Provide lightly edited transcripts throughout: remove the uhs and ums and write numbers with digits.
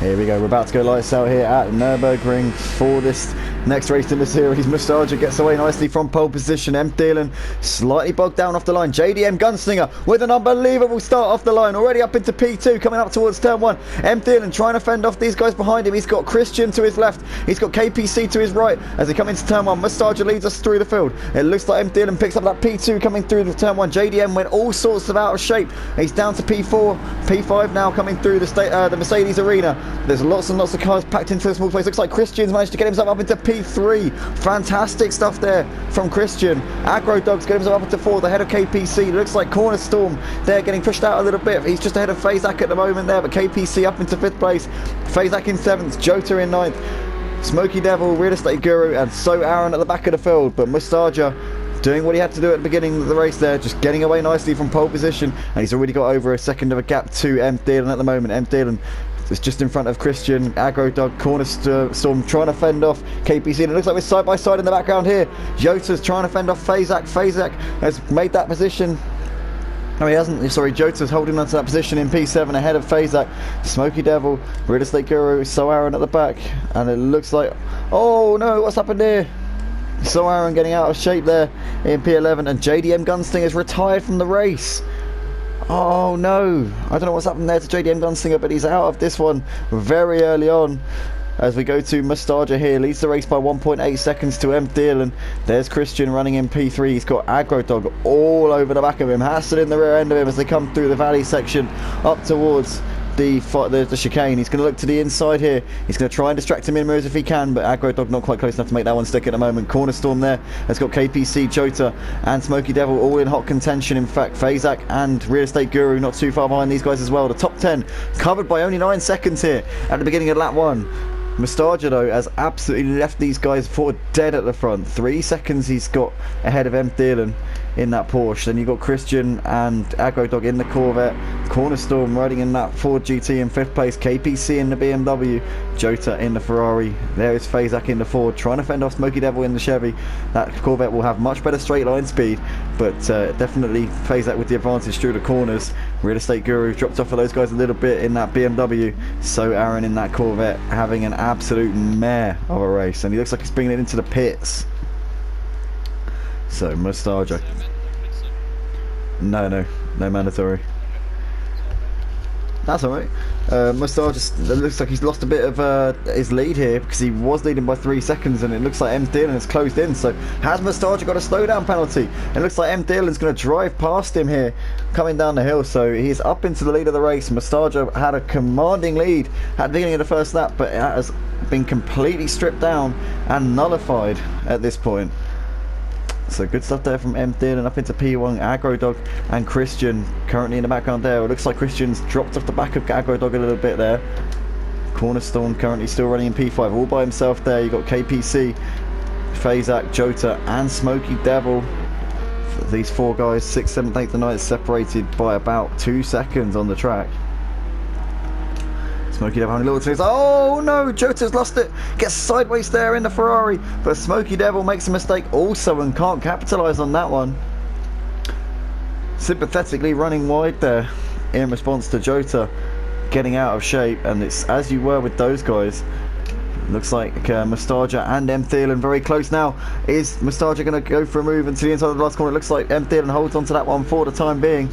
Here we go, we're about to go lights out here at Nurburgring for this next race in the series. Mustarja gets away nicely from pole position. M. Thielen slightly bogged down off the line. JDM Gunslinger with an unbelievable start off the line, already up into P2, coming up towards turn 1. M. Thielen trying to fend off these guys behind him. He's got Christian to his left, he's got KPC to his right as they come into turn 1. Mustarja leads us through the field. It looks like M. Thielen picks up that P2 coming through the turn 1. JDM went all sorts of out of shape. He's down to P4, P5 now coming through the Mercedes arena. There's lots and lots of cars packed into a small place. Looks like Christian's managed to get himself up into P3. Fantastic stuff there from Christian. Aggro Dog's got himself up into 4th ahead of KPC. Looks like Corner Storm there getting pushed out a little bit. He's just ahead of Fazak at the moment there, but KPC up into 5th place. Fazak in 7th, Jota in 9th. Smoky Devil, Real Estate Guru, and So Aaron at the back of the field. But Mustarja doing what he had to do at the beginning of the race there, just getting away nicely from pole position, and he's already got over a second of a gap to M. Thielen at the moment. M. Thielen is just in front of Christian. Aggro Dog, Corner Storm trying to fend off KPC, and it looks like we're side by side in the background here. Jota's trying to fend off Fazak. Fazak has made that position. No, he hasn't. Sorry, Jota's holding on to that position in P7 ahead of Fazak. Smoky Devil, Real Estate Guru, So Aaron at the back, and it looks like, oh no, what's happened here? So Aaron getting out of shape there in P11, and JDM Gunslinger has retired from the race. Oh no, I don't know what's happened there to JDM Gunslinger, but he's out of this one very early on. As we go to Mustarja here, leads the race by 1.8 seconds to M. Thielen. There's Christian running in P3. He's got Aggro Dog all over the back of him, Hassan in the rear end of him as they come through the valley section up towards the chicane. He's going to look to the inside here. He's going to try and distract him in moves if he can, but Aggro Dog not quite close enough to make that one stick at the moment. Corner Storm there has got KPC, Jota and Smoky Devil all in hot contention. In fact, Fazak and Real Estate Guru not too far behind these guys as well. The top 10 covered by only 9 seconds here at the beginning of lap 1. Mustarja though has absolutely left these guys for dead at the front. 3 seconds he's got ahead of M. Thielen in that Porsche. Then you've got Christian and Aggro Dog in the Corvette. Corner Storm riding in that Ford GT in 5th place. KPC in the BMW. Jota in the Ferrari. There is Fazak in the Ford trying to fend off Smoky Devil in the Chevy. That Corvette will have much better straight line speed, but definitely Fazak with the advantage through the corners. Real Estate Guru dropped off for those guys a little bit in that BMW. So Aaron in that Corvette having an absolute mare of a race, and he looks like he's bringing it into the pits. So Mustarja, no mandatory. That's alright. Mustarja looks like he's lost a bit of his lead here, because he was leading by 3 seconds, and it looks like M. Thielen has closed in. So has Mustarja got a slowdown penalty? It looks like M. Thielen's going to drive past him here coming down the hill, so he's up into the lead of the race. Mustarja had a commanding lead at the beginning of the first lap, but it has been completely stripped down and nullified at this point. So good stuff there from M. Thielen up into P1. Aggro Dog and Christian currently in the background there. It looks like Christian's dropped off the back of Aggro Dog a little bit there. Cornerstone currently still running in P5 all by himself there. You've got KPC, Fazak, Jota and Smoky Devil. These 4 guys, 6th, 7th, 8th and 9th, separated by about 2 seconds on the track. Smoky Devil having a little twist. Oh no, Jota's lost it. Gets sideways there in the Ferrari, but Smoky Devil makes a mistake also and can't capitalise on that one. Sympathetically running wide there in response to Jota getting out of shape, and it's as you were with those guys. Looks like Mustarja and M. Thielen very close now. Is Mustarja going to go for a move into the inside of the last corner? It looks like M. Thielen holds on to that one for the time being.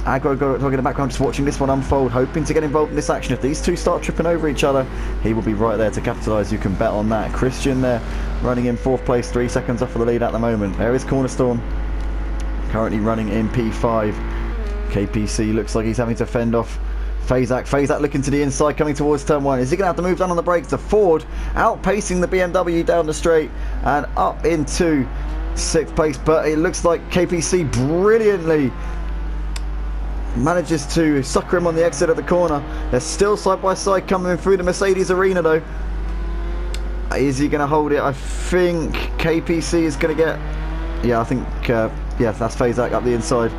Aggro Dog in the background just watching this one unfold, hoping to get involved in this action. If these two start tripping over each other, he will be right there to capitalise. You can bet on that. Christian there running in 4th place, 3 seconds off of the lead at the moment. There is Corner Storm currently running in P5. KPC looks like he's having to fend off Fazak. Fazak looking to the inside, coming towards turn 1. Is he going to have to move down on the brakes? The Ford outpacing the BMW down the straight and up into 6th place, but it looks like KPC brilliantly manages to sucker him on the exit of the corner. They're still side by side coming through the Mercedes arena though. Is he going to hold it? I think KPC is going to get, yeah, I think yeah, that's Fazak up the inside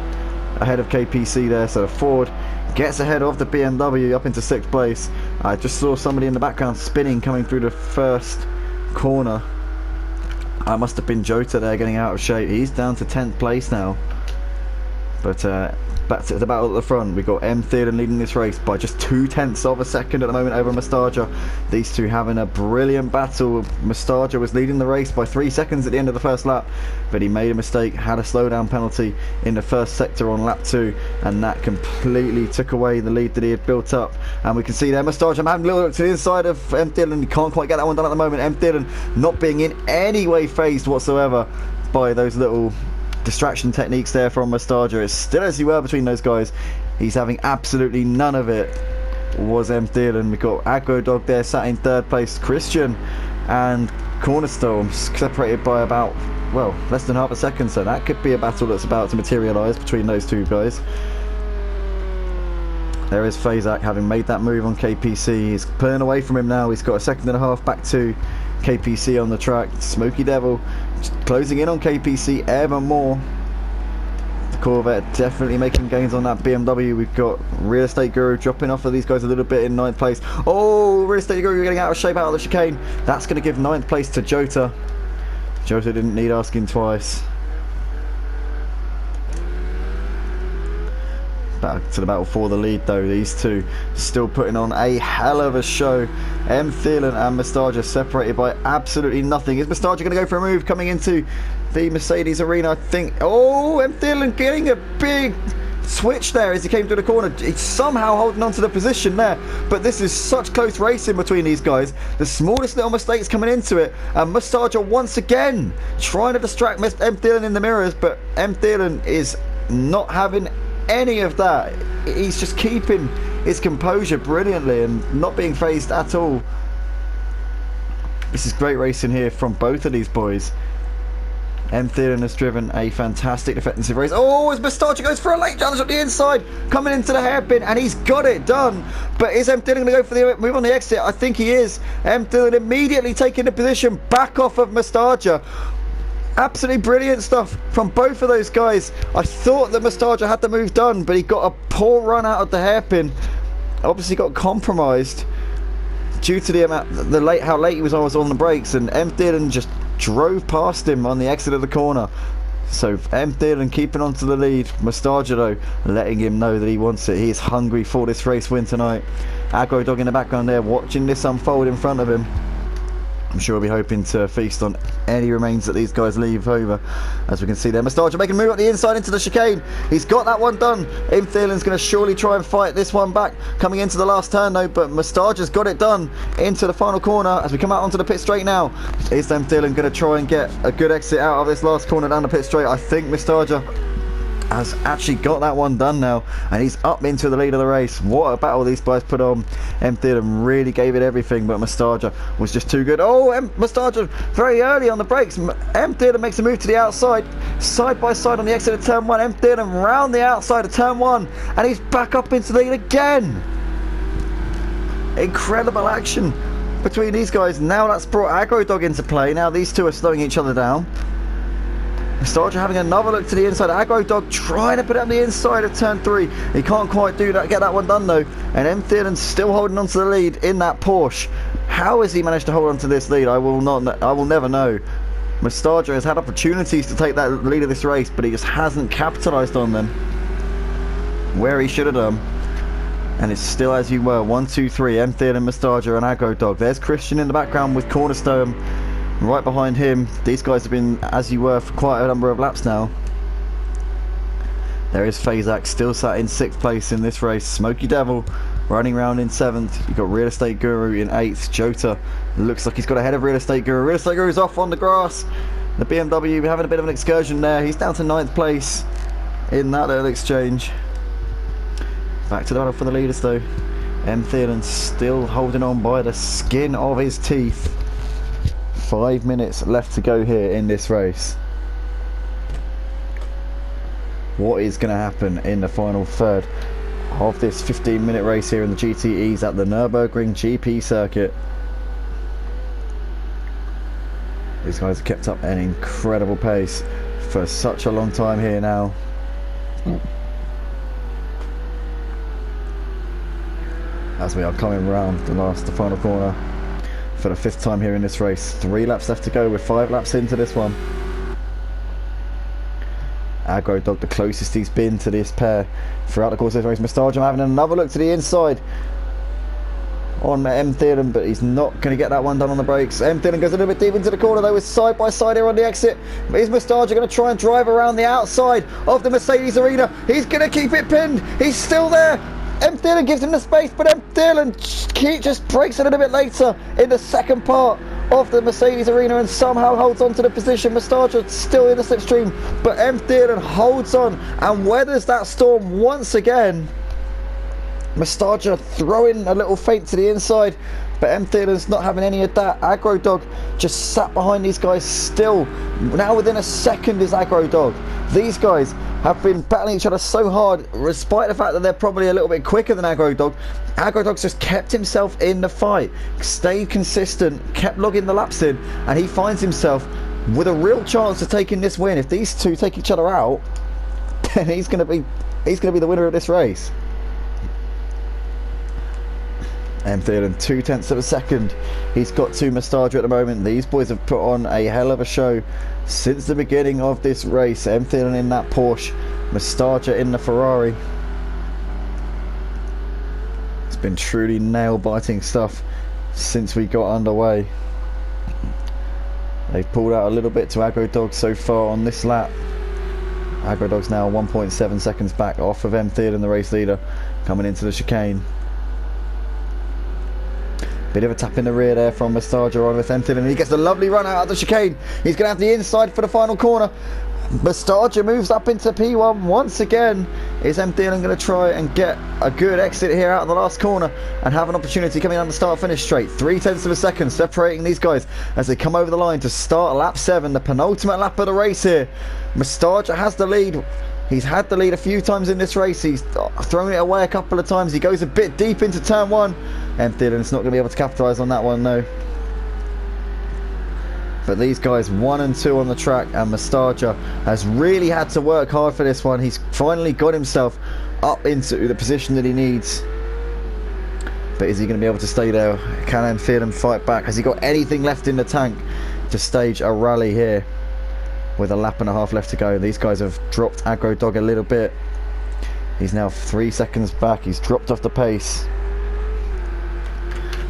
ahead of KPC there. So the Ford gets ahead of the BMW up into 6th place. I just saw somebody in the background spinning coming through the first corner. That must have been Jota there getting out of shape. He's down to 10th place now, but Back to the battle at the front. We've got M. Thielen leading this race by just 0.2 of a second at the moment over Mustaja. These two having a brilliant battle. Mustaja was leading the race by 3 seconds at the end of the first lap, but he made a mistake, had a slowdown penalty in the first sector on lap 2, and that completely took away the lead that he had built up. And we can see there Mustaja having a little look to the inside of M. Thielen. He can't quite get that one done at the moment. M. Thielen not being in any way phased whatsoever by those little distraction techniques there from Mustaja. It's still as you were between those guys. He's having absolutely none of it, was M. Thielen. We've got Aggro Dog there sat in third place. Christian and Cornerstone separated by about, well, less than half a second, so that could be a battle that's about to materialise between those two guys. There is Fazak having made that move on KPC. He's pulling away from him now. He's got a second and a half back to KPC on the track. Smoky Devil closing in on KPC ever more. The Corvette definitely making gains on that BMW. We've got Real Estate Guru dropping off of these guys a little bit in 9th place. Oh, Real Estate Guru getting out of shape out of the chicane. That's going to give 9th place to Jota. Jota didn't need asking twice. Back to the battle for the lead though. These two still putting on a hell of a show. M. Thielen and Mustaja separated by absolutely nothing. Is Mustaja going to go for a move coming into the Mercedes arena? I think. Oh, M. Thielen getting a big switch there as he came through the corner. He's somehow holding on to the position there, but this is such close racing between these guys. The smallest little mistakes coming into it, and Mustaja once again trying to distract M. Thielen in the mirrors, but M. Thielen is not having any of that. He's just keeping his composure brilliantly and not being phased at all. This is great racing here from both of these boys. M. Thielen has driven a fantastic defensive race. Oh, as Mustaja goes for a late challenge up the inside, coming into the hairpin, and he's got it done. But is M. Thielen going to go for the move on the exit? I think he is. M. Thielen immediately taking the position back off of Mustaja. Absolutely brilliant stuff from both of those guys. I thought that Mustaja had the move done, but he got a poor run out of the hairpin. Obviously got compromised due to the amount, how late he was on the brakes, and M. Thielen just drove past him on the exit of the corner. So M. Thielen keeping on to the lead. Mustaja though letting him know that he wants it. He is hungry for this race win tonight. Aggro Dog in the background there watching this unfold in front of him. I'm sure we'll be hoping to feast on any remains that these guys leave over. As we can see there, Mustaja making a move up the inside into the chicane. He's got that one done. M. Thielen's going to surely try and fight this one back coming into the last turn though, but Mustaja's got it done into the final corner as we come out onto the pit straight now. Is M. Thielen going to try and get a good exit out of this last corner down the pit straight? I think Mustaja has actually got that one done now, and he's up into the lead of the race. What a battle these guys put on. M. Thielen really gave it everything, but Mustaja was just too good. Oh, Mustaja very early on the brakes. M. Thielen makes a move to the outside, side by side on the exit of turn 1. M. Thielen round the outside of turn 1, and he's back up into the lead again. Incredible action between these guys. Now that's brought Aggro Dog into play. Now these two are slowing each other down. Mustaja having another look to the inside. Aggro Dog trying to put it on the inside of turn 3. He can't quite do that, get that one done though. And M. Thielen's still holding on to the lead in that Porsche. How has he managed to hold on to this lead? I will never know. Mustaja has had opportunities to take that lead of this race, but he just hasn't capitalised on them where he should have done. And it's still as you were. 1, 2, 3. M. Thielen, Mustaja and Aggro Dog. There's Christian in the background with Cornerstone right behind him. These guys have been as you were for quite a number of laps now. There is Fazak still sat in 6th place in this race. Smoky Devil running around in 7th. You've got Real Estate Guru in 8th. Jota looks like he's got ahead of Real Estate Guru. Real Estate Guru's off on the grass. The BMW having a bit of an excursion there. He's down to 9th place in that little exchange. Back to the battle for the leaders though. M. Thielen still holding on by the skin of his teeth. 5 minutes left to go here in this race. What is going to happen in the final third of this 15-minute race here in the GTEs at the Nurburgring GP circuit? These guys have kept up an incredible pace for such a long time here now. As we are coming around the final corner for the 5th time here in this race. 3 laps left to go with 5 laps into this one. Aggro Dog the closest he's been to this pair throughout the course of this race. Mustardom having another look to the inside on M. Thielen, but he's not going to get that one done on the brakes. M. Thielen goes a little bit deep into the corner though, with side by side here on the exit. Is Mustardom going to try and drive around the outside of the Mercedes arena? He's going to keep it pinned. He's still there. M. Thielen gives him the space, but M. Thielen just breaks a little bit later in the second part of the Mercedes arena and somehow holds on to the position. Mustardom still in the slipstream, but M. Thielen holds on and weathers that storm once again. Mustardom throwing a little feint to the inside, but M. Thielen's not having any of that. Aggro Dog just sat behind these guys still. Now within a second is Aggro Dog. These guys have been battling each other so hard, despite the fact that they're probably a little bit quicker than Aggro Dog. Aggro Dog's just kept himself in the fight, stayed consistent, kept logging the laps in, and he finds himself with a real chance of taking this win. If these two take each other out, then he's going to be the winner of this race. M. Thielen 0.2 of a second. He's got to Mustardom at the moment. These boys have put on a hell of a show since the beginning of this race. M. Thielen in that Porsche, Mustardom in the Ferrari. It's been truly nail-biting stuff since we got underway. They've pulled out a little bit to Aggro Dog so far on this lap. Aggro Dog's now 1.7 seconds back off of M. Thielen, the race leader, coming into the chicane. Bit of a tap in the rear there from Mustardom on with M. Thielen, and he gets a lovely run out of the chicane. He's going to have the inside for the final corner. Mustardom moves up into P1 once again. Is M. Thielen going to try and get a good exit here out of the last corner and have an opportunity coming down the start-finish straight? 0.3 of a second separating these guys as they come over the line to start lap 7, the penultimate lap of the race here. Mustardom has the lead. He's had the lead a few times in this race. He's thrown it away a couple of times. He goes a bit deep into turn 1. M. Thielen's not going to be able to capitalise on that one, though. But these guys 1 and 2 on the track, and Mustardom has really had to work hard for this one. He's finally got himself up into the position that he needs. But is he going to be able to stay there? Can M. Thielen fight back? Has he got anything left in the tank to stage a rally here? With a lap and a half left to go. These guys have dropped Aggro Dog a little bit. He's now 3 seconds back. He's dropped off the pace.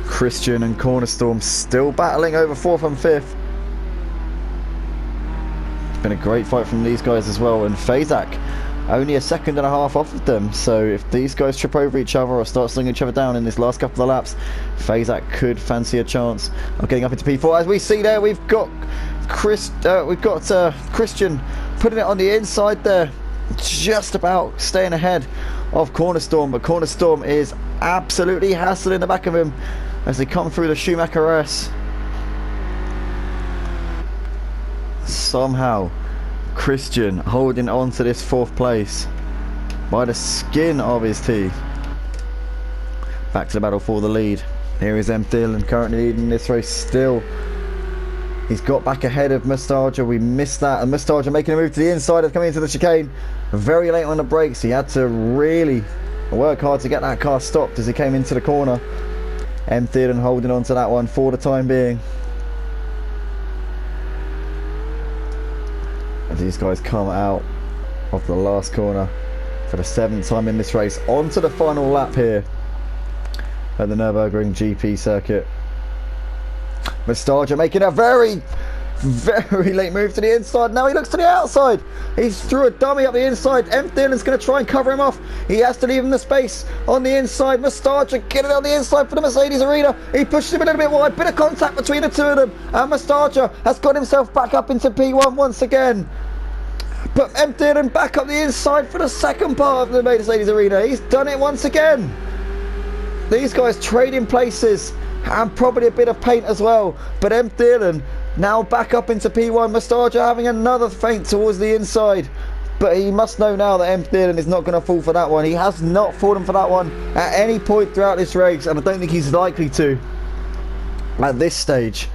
Christian and Cornerstorm still battling over 4th and 5th. It's been a great fight from these guys as well, and Fazak only a second and a half off of them. So if these guys trip over each other or start slinging each other down in this last couple of laps, Fazak could fancy a chance of getting up into P4. As we see there, we've got Christian putting it on the inside there, just about staying ahead of Cornerstorm, but Cornerstorm is absolutely hassling the back of him as they come through the Schumacher S. Somehow Christian holding on to this 4th place by the skin of his teeth. Back to the battle for the lead. Here is M. Thielen currently leading this race still. He's got back ahead of Mustardom. We missed that, and Mustardom making a move to the inside of coming into the chicane very late on the brakes. He had to really work hard to get that car stopped as he came into the corner. M. Thielen holding on to that one for the time being. As these guys come out of the last corner for the 7th time in this race, onto the final lap here at the Nurburgring GP circuit. Mustardom making a very late move to the inside. Now he looks to the outside. He's threw a dummy up the inside. M. Thielen's going to try and cover him off. He has to leave him the space on the inside. Mustardom getting on the inside for the Mercedes arena. He pushes him a little bit wide. Bit of contact between the two of them. And Mustardom has got himself back up into P1 once again. But M. Thielen back up the inside for the second part of the Mercedes arena. He's done it once again. These guys trading places and probably a bit of paint as well. But M. Thielen now back up into P1. Mustardom having another feint towards the inside. But he must know now that M. Thielen is not going to fall for that one. He has not fallen for that one at any point throughout this race, and I don't think he's likely to at this stage.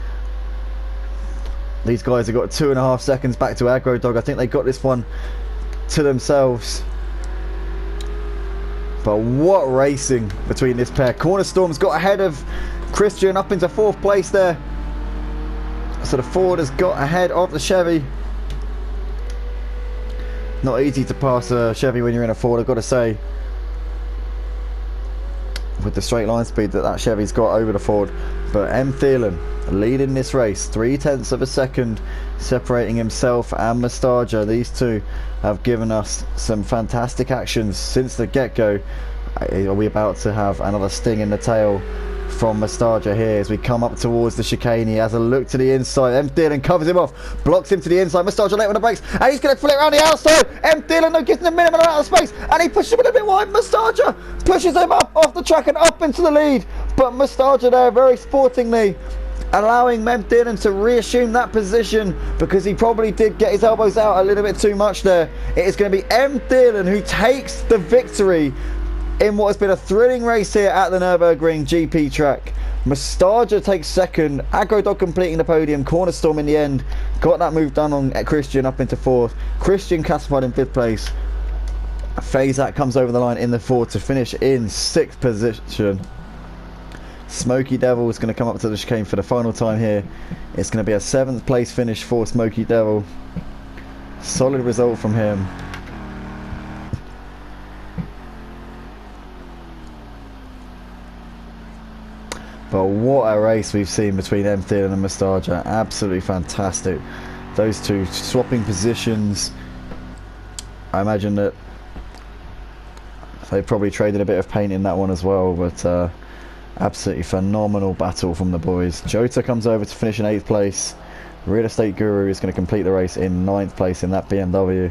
These guys have got 2.5 seconds back to Aggro Dog. I think they got this one to themselves. But what racing between this pair. Cornerstorm's got ahead of Christian up into 4th place there. So the Ford has got ahead of the Chevy. Not easy to pass a Chevy when you're in a Ford, I've got to say. With the straight line speed that Chevy's got over the Ford. But M. Thielen leading this race, 0.3 of a second separating himself and Mustaja. These two have given us some fantastic actions since the get-go. Are we about to have another sting in the tail from Mustaja here as we come up towards the chicane? He has a look to the inside. M. Thielen covers him off, blocks him to the inside. Mustaja late on the brakes, and he's going to flick around the outside. M. Thielen though gives him the minimum amount of space, and he pushes him a little bit wide. Mustaja pushes him up off the track and up into the lead, but Mustaja there very sportingly allowing M. Thielen to reassume that position, because he probably did get his elbows out a little bit too much there. It is going to be M. Thielen who takes the victory in what has been a thrilling race here at the Nurburgring GP track. Mustaja takes second, Aggro Dog completing the podium, Cornerstorm in the end, got that move done on Christian up into fourth. Christian classified in fifth place. Fazak comes over the line in the fourth to finish in sixth position. Smoky Devil is going to come up to the chicane for the final time here. It's going to be a 7th place finish for Smoky Devil. Solid result from him. But what a race we've seen between M. Thielen and Mustaja. Absolutely fantastic. Those two swapping positions. I imagine that they probably traded a bit of paint in that one as well. But absolutely phenomenal battle from the boys. Jota comes over to finish in 8th place. Real Estate Guru is going to complete the race in 9th place in that BMW.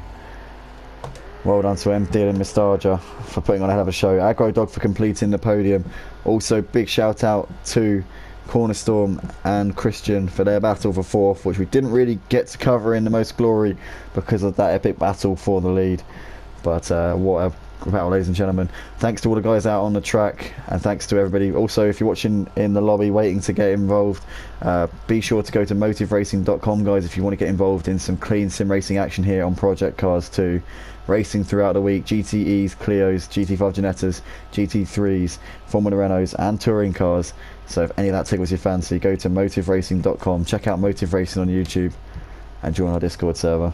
Well done to M. Thielen and Mustaja for putting on a hell of a show. Aggro Dog for completing the podium. Also big shout out to Cornerstorm and Christian for their battle for 4th, which we didn't really get to cover in the most glory because of that epic battle for the lead. But what a battle, ladies and gentlemen. Thanks to all the guys out on the track, and thanks to everybody. Also, if you're watching in the lobby waiting to get involved, be sure to go to motiveracing.com, guys, if you want to get involved in some clean sim racing action here on Project Cars 2. Racing throughout the week, GTEs, Clios, GT5 Genettas, GT3s, Formula Renaults and touring cars. So if any of that tickles your fancy, go to motiveracing.com, check out Motive Racing on YouTube and join our Discord server.